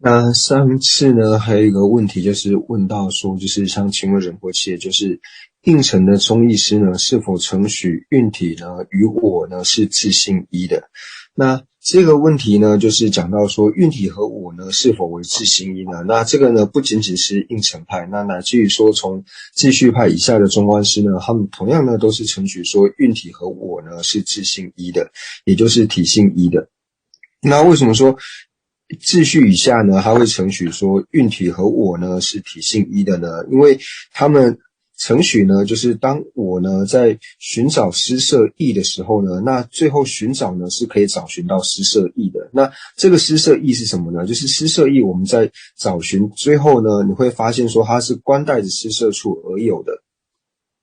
那上次呢，还有一个问题就是问到说，就是想请问仁波切，就是应成的中医师呢，是否承许运体呢与我呢是自性一的？那这个问题呢，就是讲到说运体和我呢是否为自性一呢？那这个呢，不仅仅是应成派，那乃至于说从继续派以下的中观师呢，他们同样呢都是承许说运体和我呢是自性一的，也就是体性一的。那为什么说秩序以下呢，他会承许说运体和我呢是体性一的呢？因为他们承许呢，就是当我呢在寻找施设义的时候呢，那最后寻找呢是可以找寻到施设义的。那这个施设义是什么呢？就是施设义我们在找寻最后呢，你会发现说它是观待着施设处而有的。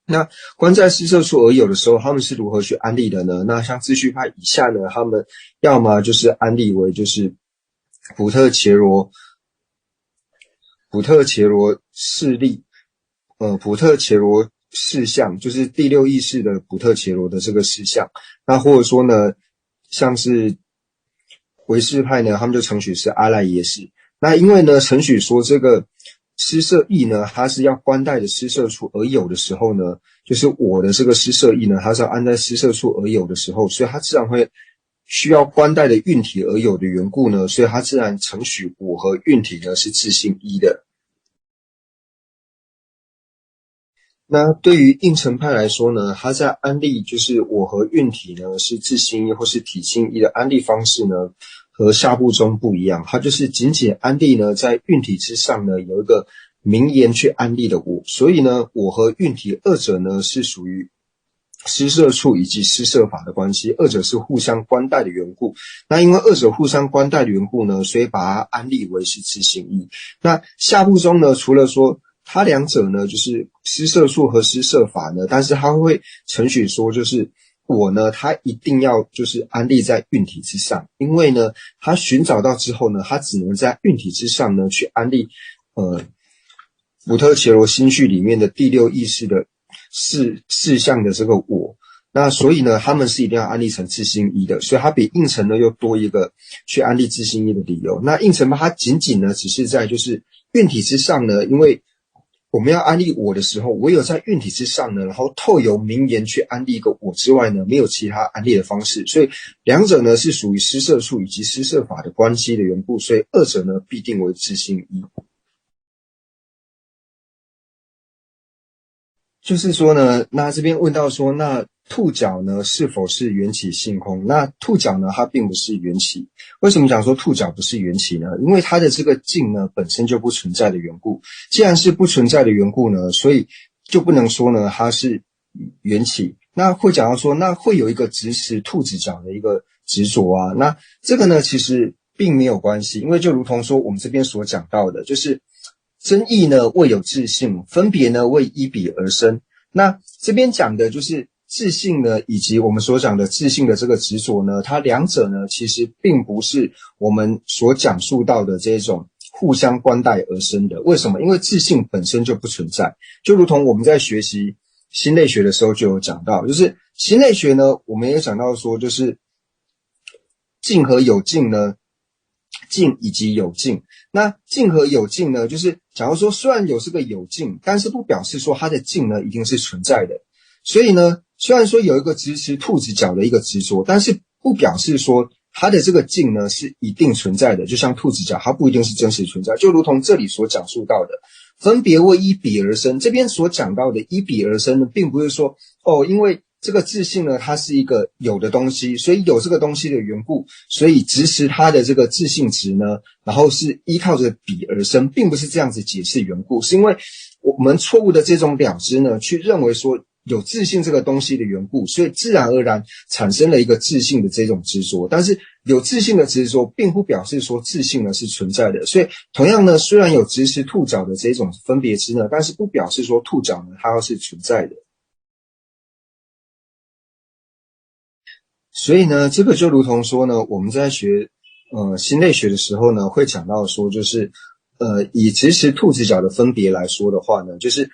那观在施设处而有的时候，他们是如何去安立的呢？那像秩序派以下呢，他们要么就是安立为就是普特伽罗势力，普特伽罗事项，就是第六意识的普特伽罗的这个事项。那或者说呢，像是唯识派呢，他们就承许是阿赖耶识。那因为呢，承许说这个施设义呢，它是要观待的施设处而有的时候呢，就是我的这个施设义呢，它是要安在施设处而有的时候，所以它自然会需要观待的运体而有的缘故呢，所以它自然承许我和运体呢是自性一的。那对于应成派来说呢，他在安立就是我和运体呢是自性一或是体性一的安立方式呢，和下部中不一样，它就是仅仅安立呢在运体之上呢有一个名言去安立的我，所以呢我和运体二者呢是属于施设处以及施设法的关系，二者是互相关待的缘故。那因为二者互相关待的缘故呢，所以把它安立为是自性一。那下部中呢，除了说它两者呢，就是施设处和施设法呢，但是它会承许说，就是我呢，它一定要就是安立在运体之上，因为呢，它寻找到之后呢，它只能在运体之上呢去安立，普特伽罗心绪里面的第六意识的事项的这个我。那所以呢，他们是一定要安立成自性一的，所以它比应成呢又多一个去安立自性一的理由。那应成派它仅仅呢只是在就是运体之上呢，因为我们要安立我的时候，唯有在运体之上呢，然后透由名言去安立一个我之外呢，没有其他安立的方式。所以两者呢是属于施设处以及施设法的关系的缘故，所以二者呢必定为自性一。就是说呢，那这边问到说，那兔角呢是否是缘起性空？那兔角呢，它并不是缘起。为什么讲说兔角不是缘起呢？因为它的这个境呢本身就不存在的缘故。既然是不存在的缘故呢，所以就不能说呢它是缘起。那会讲到说，那会有一个执持兔子角的一个执着啊。那这个呢其实并没有关系，因为就如同说我们这边所讲到的，就是真义呢未有自性，分别呢为依彼而生。那这边讲的就是自性呢，以及我们所讲的自性的这个执着呢，它两者呢其实并不是我们所讲述到的这种互相关待而生的。为什么？因为自性本身就不存在，就如同我们在学习心类学的时候就有讲到，就是心类学呢，我们也讲到说，就是境和有境呢，境以及有境。那境和有境呢，就是假如说虽然有这个有境，但是不表示说它的境呢一定是存在的。所以呢，虽然说有一个支持兔子角的一个执着，但是不表示说它的这个境呢是一定存在的。就像兔子角，它不一定是真实存在，就如同这里所讲述到的，分别为依彼而生。这边所讲到的依彼而生呢，并不是说因为这个自性呢，它是一个有的东西，所以有这个东西的缘故，所以支持它的这个自性值呢，然后是依靠着彼而生，并不是这样子解释缘故，是因为我们错误的这种了知呢，去认为说有自性这个东西的缘故，所以自然而然产生了一个自性的这种执着。但是有自性的执着，并不表示说自性呢是存在的。所以同样呢，虽然有执持兔角的这种分别知呢，但是不表示说兔角呢它是存在的。所以呢，这个就如同说呢，我们在学心类学的时候呢，会讲到说，就是以执持兔子角的分别来说的话呢，就是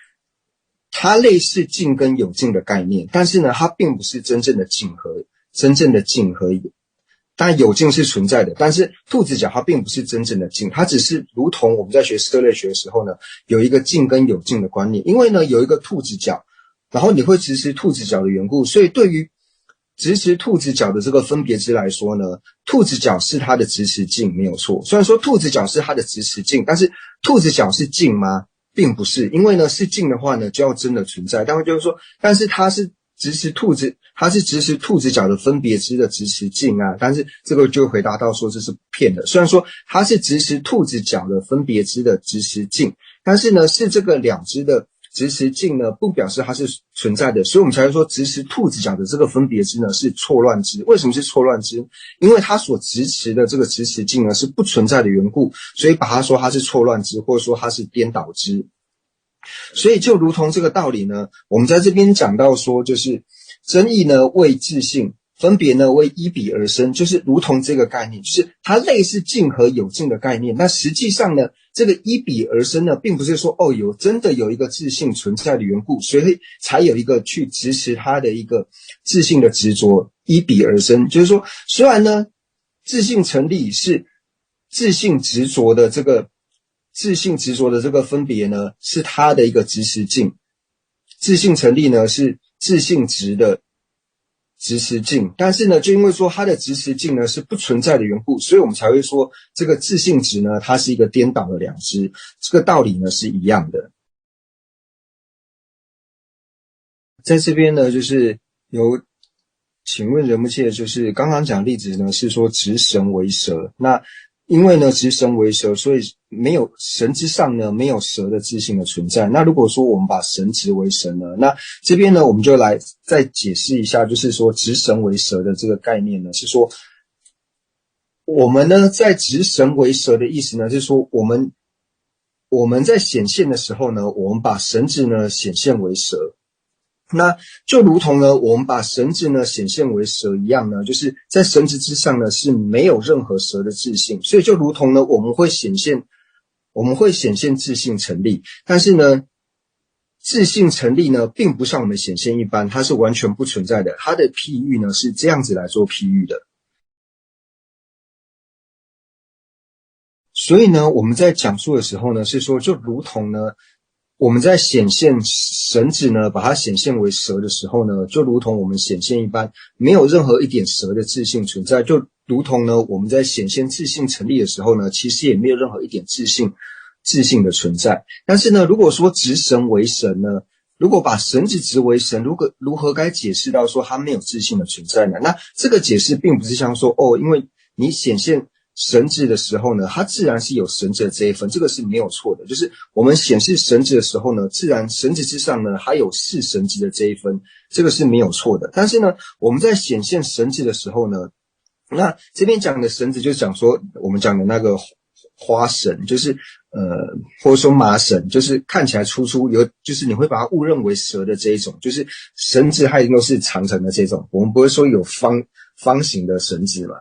它类似境跟有境的概念，但是呢，它并不是真正的境和当然有镜是存在的，但是兔子脚它并不是真正的镜，它只是如同我们在学色类学的时候呢，有一个镜跟有镜的观念。因为呢有一个兔子脚，然后你会直视兔子脚的缘故，所以对于直视兔子脚的这个分别之来说呢，兔子脚是它的直视镜没有错。虽然说兔子脚是它的直视镜，但是兔子脚是镜吗？并不是。因为呢是镜的话呢就要真的存在，但就是说，但是它是直视兔子，它是直视兔子脚的分别之的直视镜啊，但是这个就回答到说这是骗的。虽然说它是直视兔子脚的分别之的直视镜，但是呢是这个两只的直视镜呢不表示它是存在的，所以我们才会说直视兔子脚的这个分别之呢是错乱之。为什么是错乱之？因为它所直视的这个直视镜呢是不存在的缘故，所以把它说它是错乱之，或者说它是颠倒之。所以就如同这个道理呢，我们在这边讲到说，就是争议呢为自性，分别呢为依彼而生，就是如同这个概念，就是它类似镜和有镜的概念。那实际上呢，这个依彼而生呢，并不是说真的有一个自性存在的缘故，所以才有一个去支持它的一个自性的执着，依彼而生。就是说，虽然呢自性成立是自性执着的这个分别呢是它的一个执实境，自性成立呢是自性执的执实境，但是呢就因为说它的执实境呢是不存在的缘故，所以我们才会说这个自性执呢它是一个颠倒的两支，这个道理呢是一样的。在这边呢就是请问人不切，就是刚刚讲的例子呢是说执神为蛇，那因为呢执神为蛇，所以没有神之上呢没有蛇的自性的存在。那如果说我们把神执为神呢，那这边呢我们就来再解释一下，就是说执神为蛇的这个概念呢，是说我们呢在执神为蛇的意思呢，是说我们在显现的时候呢，我们把神执呢显现为蛇。那就如同呢我们把神执呢显现为蛇一样呢，就是在神执之上呢是没有任何蛇的自性，所以就如同呢我们会显现自性成立，但是呢自性成立呢并不像我们显现一般，它是完全不存在的。它的譬喻呢是这样子来做譬喻的。所以呢我们在讲述的时候呢是说，就如同呢我们在显现神子呢把它显现为蛇的时候呢，就如同我们显现一般，没有任何一点蛇的自性存在。就如同呢我们在显现自性成立的时候呢，其实也没有任何一点自性的存在。但是呢如果说执神为神呢，如果把神子执为神，如何该解释到说它没有自性的存在呢？那这个解释并不是像说因为你显现神子的时候呢，它自然是有神子的这一分，这个是没有错的。就是我们显示神子的时候呢，自然神子之上呢还有是神子的这一分，这个是没有错的。但是呢我们在显现神子的时候呢，那这边讲的神子就是讲说我们讲的那个花神，就是或者说麻神，就是看起来粗粗就是你会把它误认为蛇的这一种，就是神子它一定都是长长的这种，我们不会说有方形的神子嘛，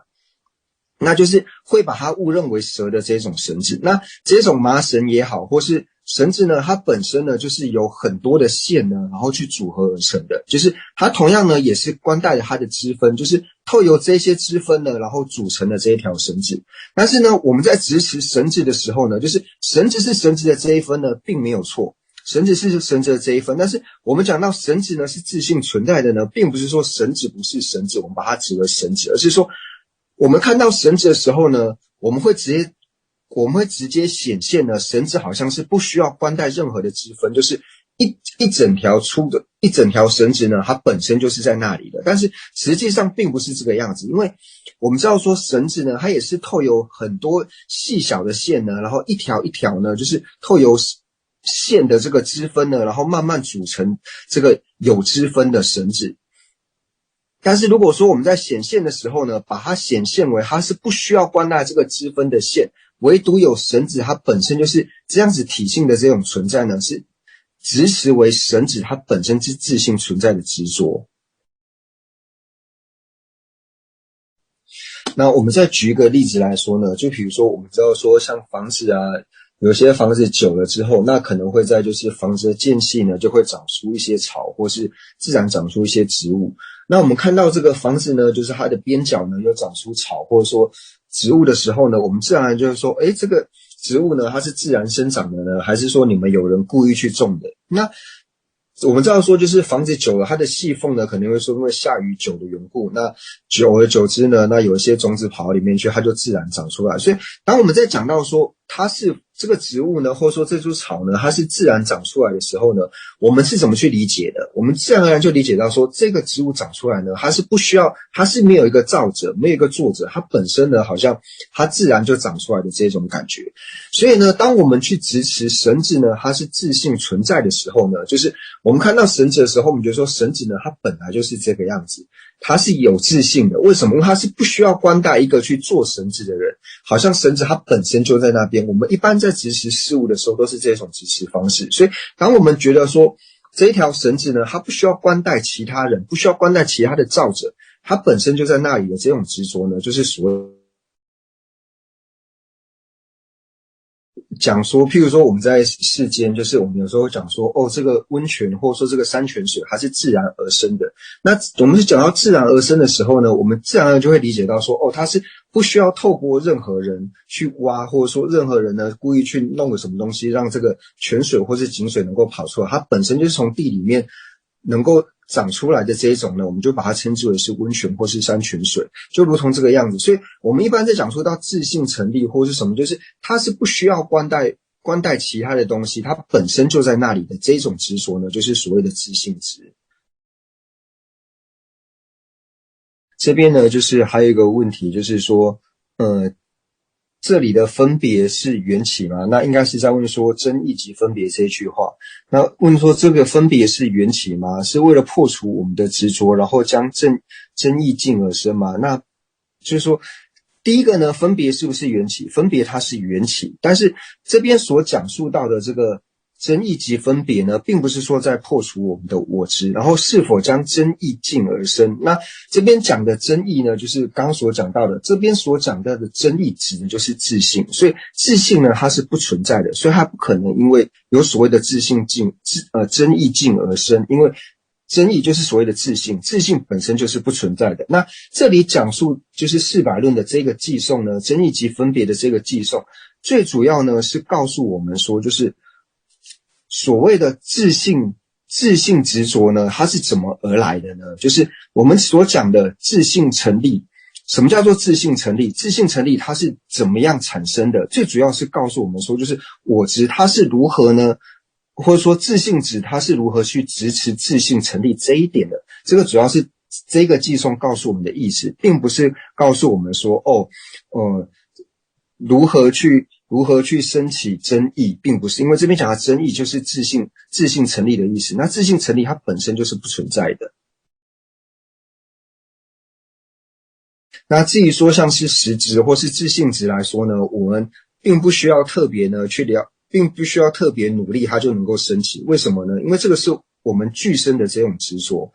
那就是会把它误认为蛇的这种神子。那这种麻绳也好，或是绳子呢，它本身呢就是有很多的线呢，然后去组合而成的，就是它同样呢也是关带着它的支分，就是透由这些支分呢，然后组成的这一条绳子。但是呢我们在执持绳子的时候呢，就是绳子是绳子的这一分呢并没有错，绳子是绳子的这一分，但是我们讲到绳子呢是自性存在的呢，并不是说绳子不是绳子我们把它指为绳子，而是说我们看到绳子的时候呢，我们会直接显现呢，绳子好像是不需要关带任何的支分，就是一整条绳子呢，它本身就是在那里的。但是实际上并不是这个样子，因为我们知道说绳子呢，它也是透由很多细小的线呢，然后一条一条呢，就是透由线的这个支分呢，然后慢慢组成这个有支分的绳子。但是如果说我们在显现的时候呢，把它显现为它是不需要关带这个支分的线，唯独有绳子它本身就是这样子体性的这种存在呢，是执持为绳子它本身是自性存在的执着。那我们再举一个例子来说呢，就比如说我们知道说像房子啊，有些房子久了之后，那可能会在就是房子的间隙呢就会长出一些草，或是自然长出一些植物。那我们看到这个房子呢，就是它的边角呢有长出草或者说植物的时候呢，我们自然而然就会说，诶，这个植物呢它是自然生长的呢，还是说你们有人故意去种的？那我们知道说，就是房子久了，它的细缝呢，可能会说因为下雨久的缘故，那久而久之呢，那有一些种子跑到里面去，它就自然长出来。所以，当我们在讲到说它是这个植物呢，或者说这株草呢，它是自然长出来的时候呢，我们是怎么去理解的？我们自然而然就理解到说，这个植物长出来呢，它是不需要，它是没有一个造者，没有一个作者，它本身呢，好像它自然就长出来的这种感觉。所以呢，当我们去支持神子呢，它是自性存在的时候呢，就是我们看到神子的时候，我们觉得说神子呢，它本来就是这个样子，它是有自性的。为什么？因为它是不需要关带一个去做神子的人，好像神子它本身就在那边。我们一般在支持事物的时候，都是这种支持方式。所以，当我们觉得说这一条绳子呢，它不需要关带其他人，不需要关带其他的造者，它本身就在那里的这种执着呢，就是所谓讲说，譬如说我们在世间，就是我们有时候讲说，哦，这个温泉或者说这个山泉水，它是自然而生的。那我们是讲到自然而生的时候呢，我们自然而然就会理解到说，哦，它是不需要透过任何人去挖，或者说任何人呢故意去弄个什么东西，让这个泉水或是井水能够跑出来，它本身就是从地里面能够长出来的这一种呢，我们就把它称之为是温泉或是山泉水，就如同这个样子。所以我们一般在讲说到自性成立或是什么，就是它是不需要关带其他的东西，它本身就在那里的这种执着呢，就是所谓的自性执。这边呢，就是还有一个问题，就是说，这里的分别是缘起吗？那应该是在问说真义及分别这一句话。那问说这个分别是缘起吗？是为了破除我们的执着，然后将真义尽而生吗？那就是说，第一个呢，分别是不是缘起？分别它是缘起，但是这边所讲述到的这个真义及分别呢，并不是说在破除我们的我执，然后是否将真义尽而生。那这边讲的真义呢，就是刚刚所讲到的，这边所讲到的真义指的就是自性，所以自性呢它是不存在的，所以它不可能因为有所谓的自性真义尽而生，因为真义就是所谓的自性，自性本身就是不存在的。那这里讲述就是四百论的这个寄送呢，真义及分别的这个寄送，最主要呢是告诉我们说，就是所谓的自性执着呢，它是怎么而来的呢？就是我们所讲的自性成立。什么叫做自性成立？自性成立它是怎么样产生的？最主要是告诉我们说，就是我执它是如何呢？或者说自性执它是如何去支持自性成立这一点的？这个主要是这个寄送告诉我们的意思，并不是告诉我们说，如何去升起真义，并不是，因为这边讲的真义就是自性成立的意思。那自性成立它本身就是不存在的。那至于说像是实质或是自性质来说呢，我们并不需要特别呢并不需要特别努力，它就能够升起。为什么呢？因为这个是我们具身的这种执着，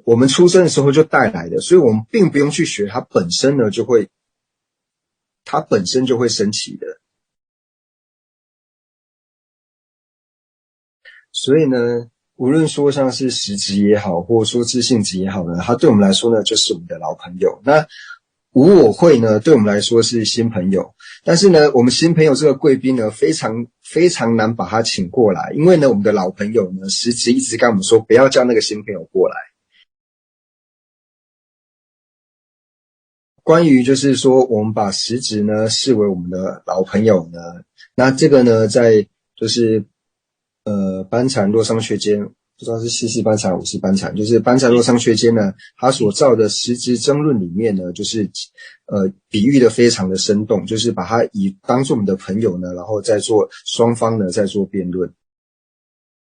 我们出生的时候就带来的，所以我们并不用去学，它本身就会升起的。所以呢，无论说像是实质也好，或者说自性质也好呢，它对我们来说呢，就是我们的老朋友。那无我会呢，对我们来说是新朋友。但是呢，我们新朋友这个贵宾呢，非常非常难把他请过来，因为呢，我们的老朋友呢，实质一直跟我们说，不要叫那个新朋友过来。关于就是说，我们把实质呢视为我们的老朋友呢，那这个呢，在就是班禅洛桑学间，不知道是四班禅五四班禅，就是班禅洛桑学间呢，他所造的实质争论里面呢，就是比喻的非常的生动，就是把它当作我们的朋友呢，然后再做双方呢再做辩论。